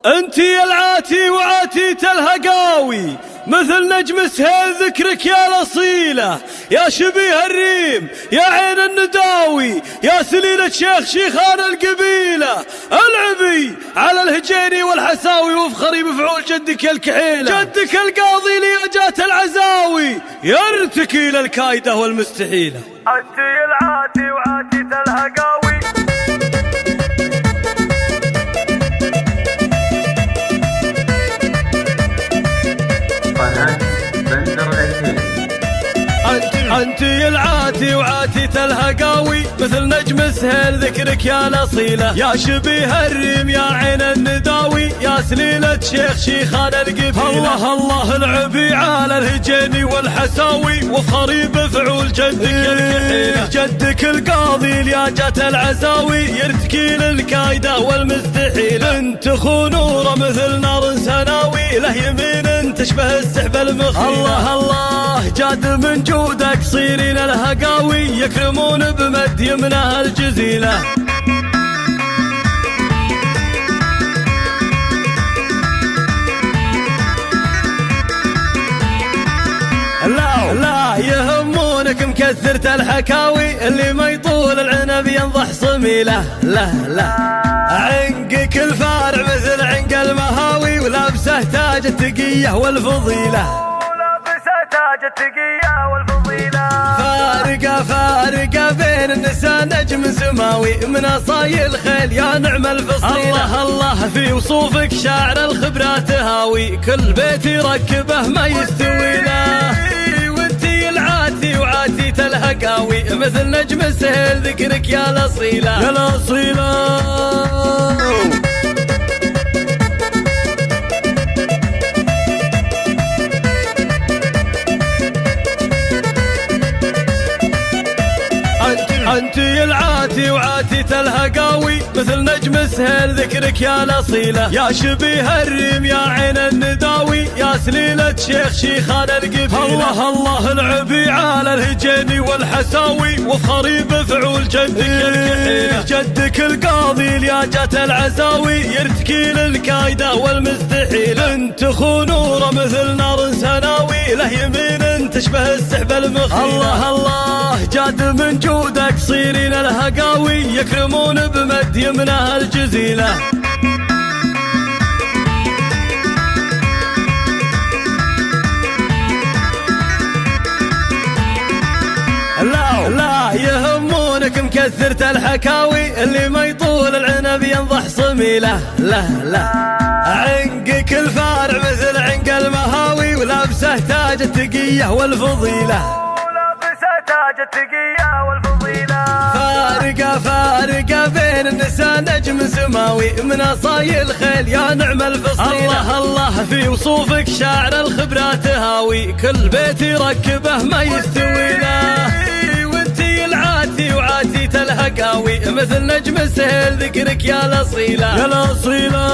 انت يا العاتي وعاتيت الهقاوي مثل نجم سهيل ذكرك يا الاصيله، يا شبيه الريم يا عين النداوي، يا سليلة شيخ شيخان القبيله، العبي على الهجيني والحساوي وافخري بفعول جدك يا الكحيله، جدك القاضي لياجات العزاوي يرتكي للكايده والمستحيله. انت يا العاتي وعاتيت الهقاوي انت يا العاتي وعاتيت الهقاوي مثل نجم سهيل ذكرك يا الاصيله، يا شبيه الريم يا عين النداوي، يا سليلة شيخ شيخان القبيله، الله الله العبي على الهجيني والحساوي وافخري بفعول جدك يا الكحيله، جدك القاضي لياجات العزاوي يرتكي للكايده والمستحيله، انت خنوره مثل نار سناوي له يمين تشبه السحب المخيله، الله الله جاد من جودك صيرين الهقاوي يكرمون بمد يمنه الجزيله. لا يهمونك مكثرة الحكاوي اللي ما يطول العنب ينضح صميله، لا عنقك الفارع مثل عنق المهاوي ولابسه تاج التقية والفضيلة، تاج التقية والفضيلة، فارقة بين النساء نجم سماوي من اصايل خيل يا نعم الفصيلة، الله في وصوفك شاعر الخبرات هاوي كل بيت يركبه ما يستوي له، وانتي العاتي وعاتيت الهقاوي مثل نجم سهيل ذكرك يا الاصيلة يا الاصيلة. انت يا العاتي وعاتيت الهقاوي مثل نجم سهيل ذكرك يا الاصيله، يا شبيه الريم يا عين النداوي، يا سليلة شيخ شيخان القبيله، الله الله العبي على الهجيني والحساوي وافخري بفعول جدك يا الكحيله، جدك القاضي لياجات العزاوي يرتكي للكايده والمستحيله، انت خنوره مثل نار سناوي له يمين تشبه السحب المخيله، الله الله جاد من جودك صيرين الهقاوي يكرمون بمد يمنه الجزيله. لا يهمونك مكثرة الحكاوي اللي ما يطول العنب ينضح صميله، لا عنقك الفارع مثل عنق المهاوي ولابسه تاج التقية والفضيلة، تاج التقية والفضيلة، فارقة بين النساء نجم سماوي من اصايل خيل يا نعم الفصيلة، الله في وصوفك شاعر الخبرات هاوي كل بيت يركبه ما يستوي له، وانتي العاتي وعاتيت الهقاوي مثل نجم سهيل ذكرك يا الاصيلة يا الاصيلة.